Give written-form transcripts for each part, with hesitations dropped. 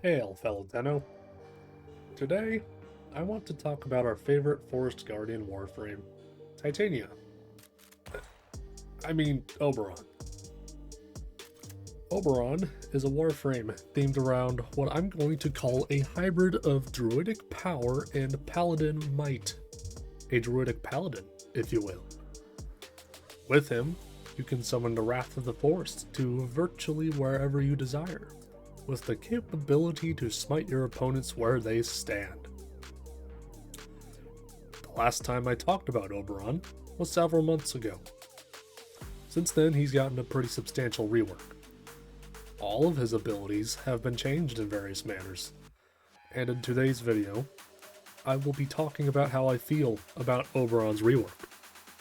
Hail, fellow Tenno. Today, I want to talk about our favorite Forest Guardian warframe, Titania. Oberon. Oberon is a warframe themed around what I'm going to call a hybrid of druidic power and paladin might. A druidic paladin, if you will. With him, you can summon the Wrath of the Forest to virtually wherever you desire, with the capability to smite your opponents where they stand. The last time I talked about Oberon was several months ago. Since then, he's gotten a pretty substantial rework. All of his abilities have been changed in various manners, and in today's video, I will be talking about how I feel about Oberon's rework.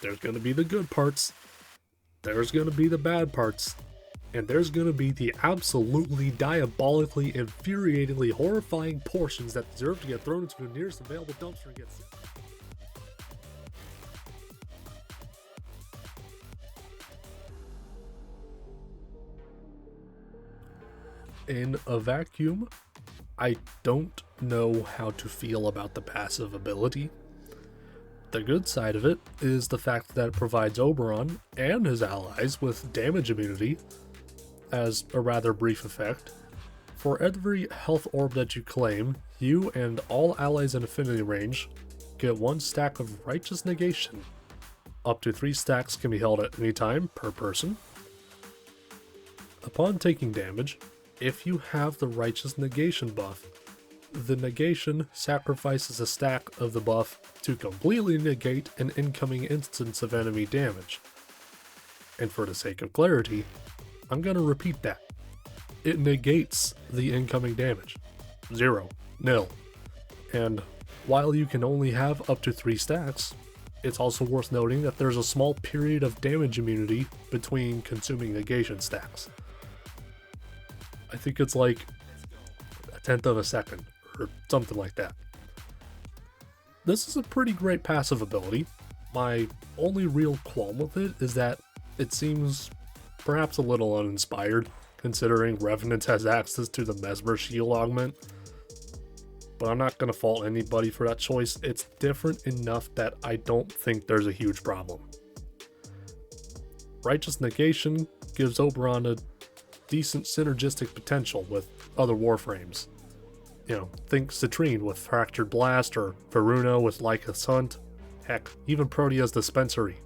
There's going to be the good parts, there's going to be the bad parts, and there's going to be the absolutely diabolically, infuriatingly horrifying portions that deserve to get thrown into the nearest available dumpster and get sent. In a vacuum, I don't know how to feel about the passive ability. The good side of it is the fact that it provides Oberon and his allies with damage immunity as a rather brief effect. For every health orb that you claim, you and all allies in affinity range get 1 stack of Righteous Negation. Up to 3 stacks can be held at any time per person. Upon taking damage, if you have the Righteous Negation buff, the negation sacrifices a stack of the buff to completely negate an incoming instance of enemy damage. And for the sake of clarity, I'm going to repeat that. It negates the incoming damage. 0. Nil. And while you can only have up to 3 stacks, it's also worth noting that there's a small period of damage immunity between consuming negation stacks. I think it's like 1/10 of a second, or something like that. This is a pretty great passive ability. My only real qualm with it is that it seems perhaps a little uninspired, considering Revenant has access to the Mesmer shield augment. But I'm not going to fault anybody for that choice. It's different enough that I don't think there's a huge problem. Righteous Negation gives Oberon a decent synergistic potential with other warframes. Think Citrine with Fractured Blast, or Varuna with Lyca's Hunt, heck, even Protea's Dispensary.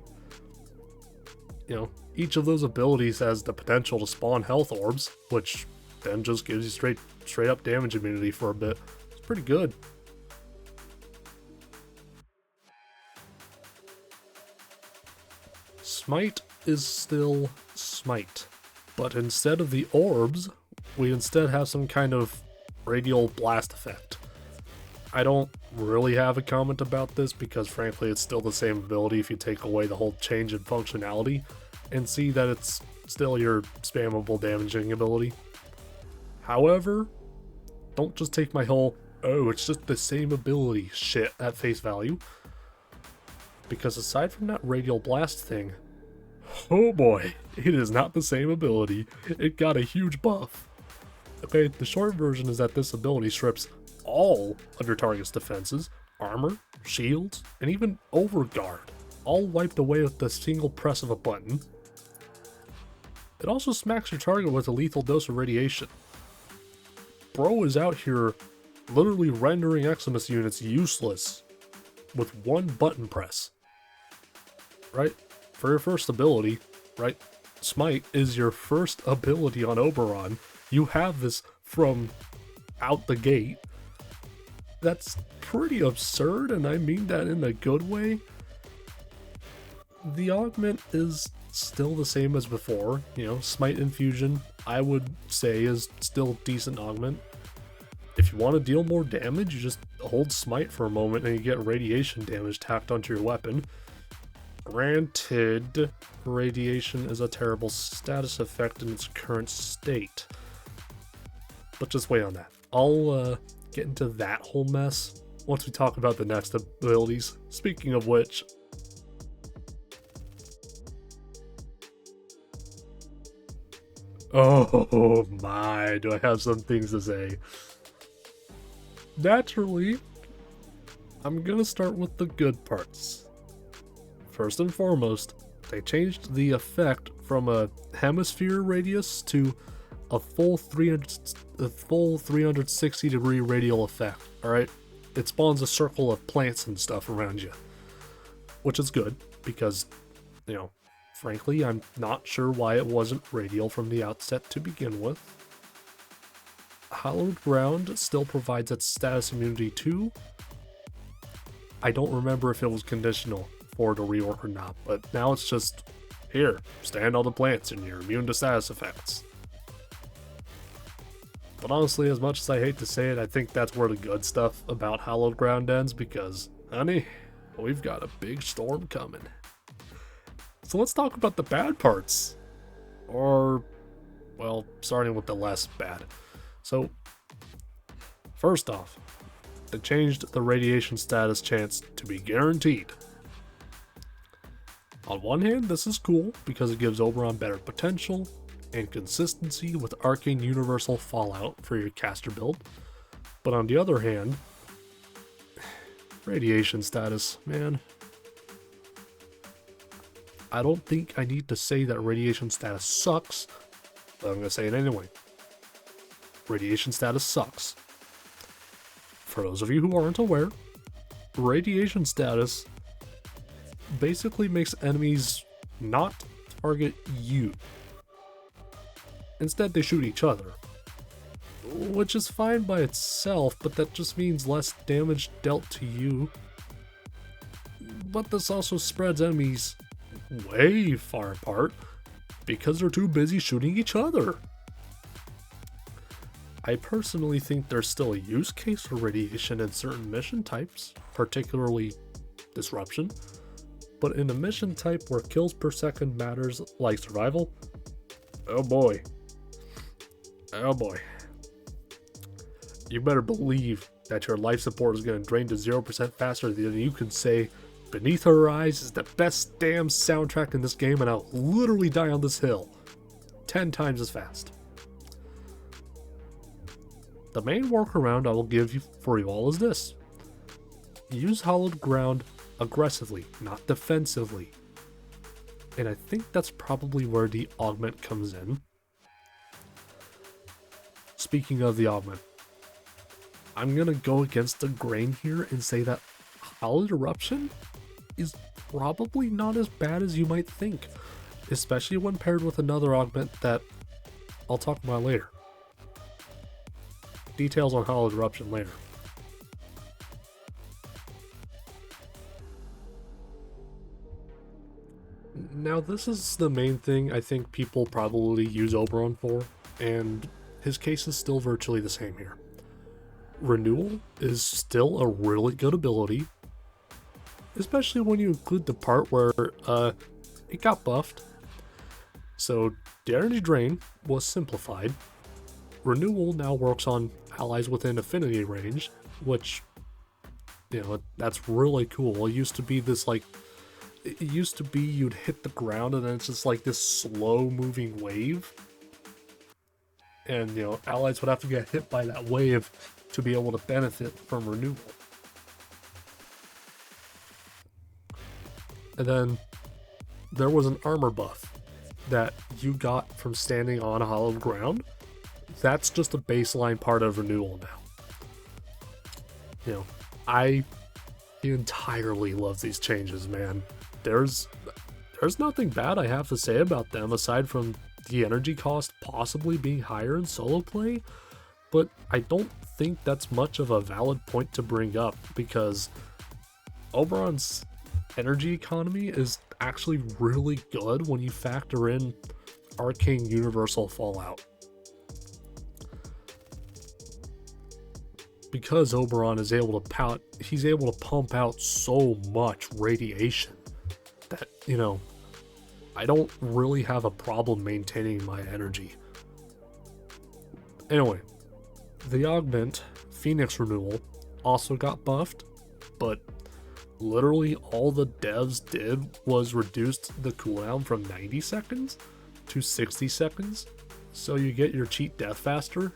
Each of those abilities has the potential to spawn health orbs, which then just gives you straight up damage immunity for a bit. It's pretty good. Smite is still Smite, but instead of the orbs, we instead have some kind of radial blast effect. I don't really have a comment about this because frankly it's still the same ability if you take away the whole change in functionality and see that it's still your spammable damaging ability. However, don't just take my whole, oh, it's just the same ability shit at face value, because aside from that radial blast thing, oh boy, it is not the same ability. It got a huge buff. Okay, the short version is that this ability strips all of your target's defenses, armor, shields, and even overguard, all wiped away with the single press of a button. It also smacks your target with a lethal dose of radiation. Bro is out here literally rendering Eximus units useless with 1 button press. Right? For your first ability, right? Smite is your first ability on Oberon. You have this from out the gate. That's pretty absurd, and I mean that in a good way. The augment is still the same as before. Smite Infusion, I would say, is still decent augment. If you want to deal more damage, you just hold Smite for a moment and you get radiation damage tacked onto your weapon. Granted, radiation is a terrible status effect in its current state. But just wait on that. I'll get into that whole mess once we talk about the next abilities. Speaking of which, Oh my, do I have some things to say. Naturally, I'm gonna start with the good parts. First and foremost, they changed the effect from a hemisphere radius to a full 360-degree radial effect, alright? It spawns a circle of plants and stuff around you, which is good because, frankly, I'm not sure why it wasn't radial from the outset to begin with. Hallowed Ground still provides its status immunity too. I don't remember if it was conditional for the rework or not, but now it's just, here, stand on the plants and you're immune to status effects. But honestly, as much as I hate to say it, I think that's where the good stuff about Hallowed Ground ends because, honey, we've got a big storm coming. So let's talk about the bad parts. Or, well, starting with the less bad. So, first off, they changed the radiation status chance to be guaranteed. On one hand, this is cool because it gives Oberon better potential and consistency with Arcane Universal Fallout for your caster build. But on the other hand, radiation status, man. I don't think I need to say that radiation status sucks, but I'm going to say it anyway. Radiation status sucks. For those of you who aren't aware, radiation status basically makes enemies not target you. Instead, they shoot each other. Which is fine by itself, but that just means less damage dealt to you. But this also spreads enemies way far apart because they're too busy shooting each other. I personally think there's still a use case for radiation in certain mission types, particularly disruption. But in a mission type where kills per second matters, like survival, oh boy. Oh boy. You better believe that your life support is going to drain to 0% faster than you can say, Beneath Her Eyes is the best damn soundtrack in this game and I'll literally die on this hill 10 times as fast. The main workaround I will give you for you all is this. Use Hallowed Ground aggressively, not defensively. And I think that's probably where the augment comes in. Speaking of the augment, I'm gonna go against the grain here and say that Hallowed Eruption is probably not as bad as you might think, especially when paired with another augment that I'll talk about later. Details on Hallowed Eruption later. Now this is the main thing I think people probably use Oberon for, and his case is still virtually the same here. Renewal is still a really good ability, especially when you include the part where it got buffed. So the energy drain was simplified. Renewal now works on allies within affinity range, which, that's really cool. It used to be this you'd hit the ground and then it's just like this slow moving wave. And, allies would have to get hit by that wave to be able to benefit from renewal. And then there was an armor buff that you got from standing on hallowed ground. That's just a baseline part of renewal now. I entirely love these changes, man. There's nothing bad I have to say about them aside from the energy cost possibly being higher in solo play, but I don't think that's much of a valid point to bring up because Oberon's energy economy is actually really good when you factor in Arcane Universal Fallout. Because Oberon is able to pump out so much radiation that, I don't really have a problem maintaining my energy. Anyway, the augment, Phoenix Renewal, also got buffed, but literally all the devs did was reduced the cooldown from 90 seconds to 60 seconds, so you get your cheat death faster.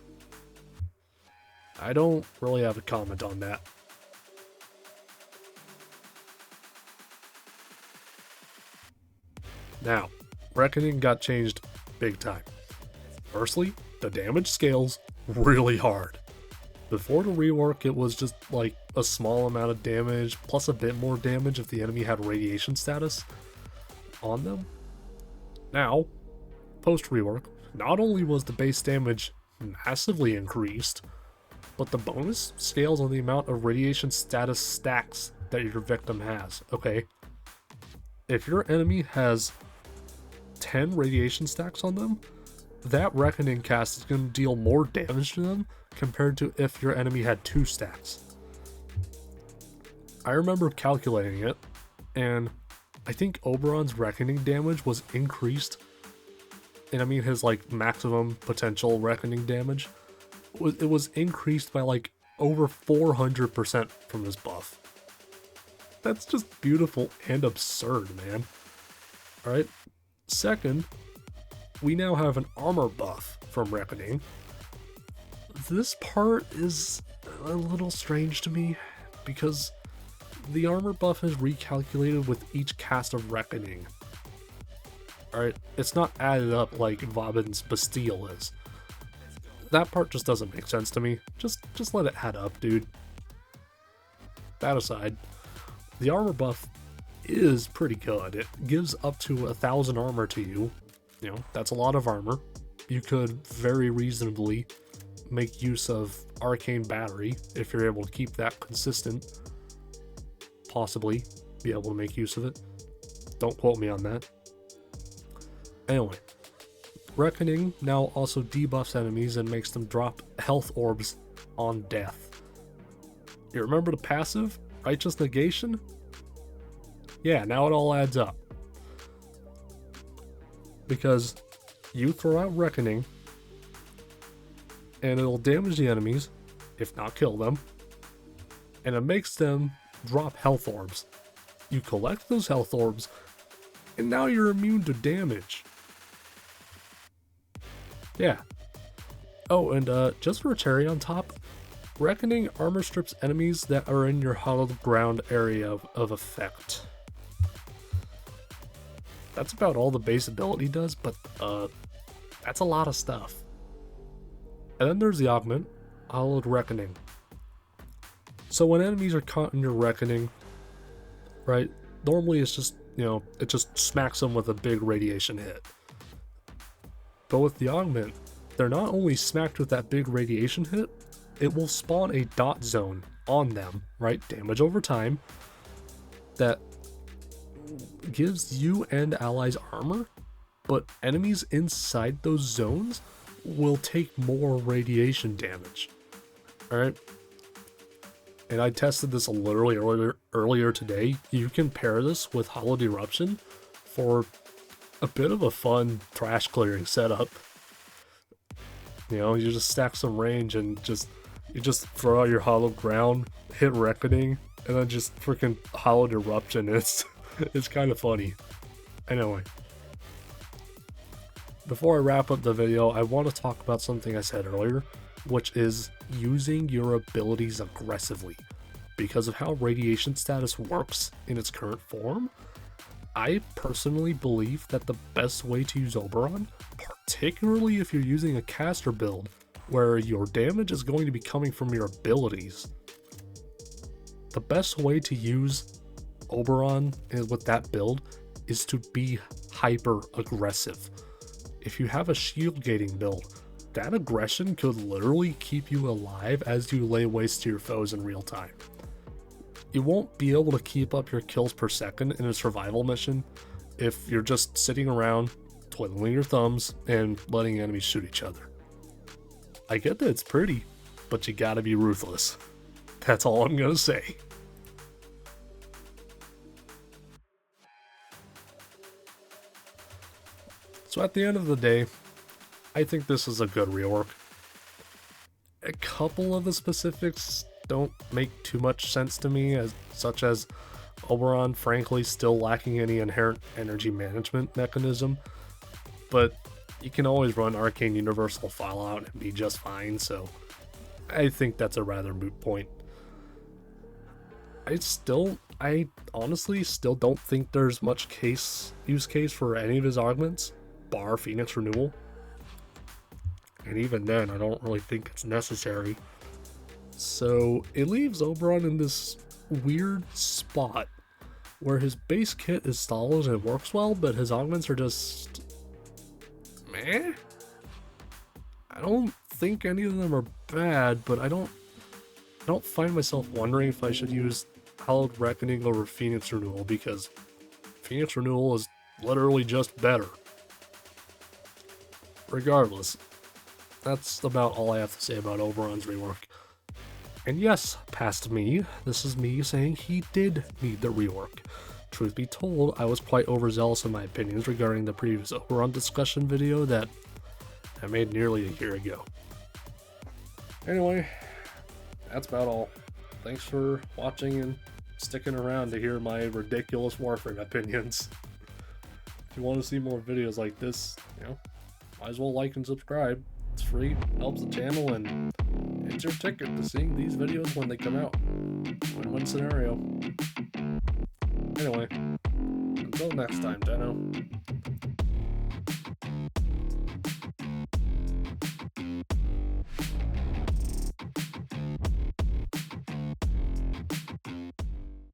I don't really have a comment on that. Now, Reckoning got changed big time. Firstly, the damage scales really hard. Before the rework, it was just like a small amount of damage plus a bit more damage if the enemy had radiation status on them. Now, post rework, not only was the base damage massively increased, but the bonus scales on the amount of radiation status stacks that your victim has. Okay, if your enemy has 10 radiation stacks on them, that Reckoning cast is going to deal more damage to them compared to if your enemy had 2 stacks. I remember calculating it, and I think Oberon's Reckoning damage was increased, and I mean his like maximum potential Reckoning damage, it was increased by like over 400% from this buff. That's just beautiful and absurd, man. Alright, second, we now have an armor buff from Reckoning. This part is a little strange to me, because the armor buff is recalculated with each cast of Reckoning. Alright, it's not added up like Vauban's Bastille is. That part just doesn't make sense to me. Just let it add up, dude. That aside, the armor buff is pretty good. It gives up to 1,000 armor to you. You know, that's a lot of armor. You could very reasonably make use of Arcane Battery if you're able to keep that consistent. Possibly be able to make use of it. Don't quote me on that. Anyway, Reckoning now also debuffs enemies and makes them drop health orbs on death. You remember the passive? Righteous Negation? Yeah, now it all adds up. Because you throw out Reckoning, and it'll damage the enemies, if not kill them, and it makes them drop health orbs. You collect those health orbs, and now you're immune to damage. Yeah. Oh, and just for a cherry on top, Reckoning armor strips enemies that are in your hollowed ground area of effect. That's about all the base ability does, but that's a lot of stuff. And then there's the augment, Hollowed Reckoning. So when enemies are caught in your Reckoning, right, normally it's just, you know, it just smacks them with a big radiation hit. But with the augment, they're not only smacked with that big radiation hit, it will spawn a dot zone on them, right, damage over time, that gives you and allies armor, but enemies inside those zones will take more radiation damage. Alright? And I tested this literally earlier today. You can pair this with Hollowed Eruption for a bit of a fun trash clearing setup. You know, you just stack some range and you just throw out your Hollowed Ground, hit Reckoning, and then just freaking Hollowed Eruption. It's kind of funny. Anyway, before I wrap up the video, I want to talk about something I said earlier, which is using your abilities aggressively. Because of how radiation status works in its current form, I personally believe that the best way to use Oberon, particularly if you're using a caster build, where your damage is going to be coming from your abilities, the best way to use Oberon with that build is to be hyper aggressive. If you have a shield gating build, that aggression could literally keep you alive as you lay waste to your foes in real time. You won't be able to keep up your kills per second in a survival mission if you're just sitting around twiddling your thumbs and letting enemies shoot each other. I get that it's pretty, but you gotta be ruthless. That's all I'm gonna say. So at the end of the day, I think this is a good rework. A couple of the specifics don't make too much sense to me, such as Oberon frankly still lacking any inherent energy management mechanism, but you can always run Arcane Universal Fallout and be just fine, so I think that's a rather moot point. I honestly still don't think there's much use case for any of his augments, bar Phoenix Renewal. And even then, I don't really think it's necessary. So it leaves Oberon in this weird spot where his base kit is solid and it works well, but his augments are just meh. I don't think any of them are bad, but I don't find myself wondering if I should use Hallowed Reckoning over Phoenix Renewal, because Phoenix Renewal is literally just better. Regardless, that's about all I have to say about Oberon's rework. And yes, past me, this is me saying he did need the rework. Truth be told, I was quite overzealous in my opinions regarding the previous Oberon discussion video that I made nearly a year ago. Anyway, that's about all. Thanks for watching and sticking around to hear my ridiculous Warframe opinions. If you want to see more videos like this, might as well like and subscribe. It's free, helps the channel, and it's your ticket to seeing these videos when they come out. Win-win scenario. Anyway, until next time, Deno.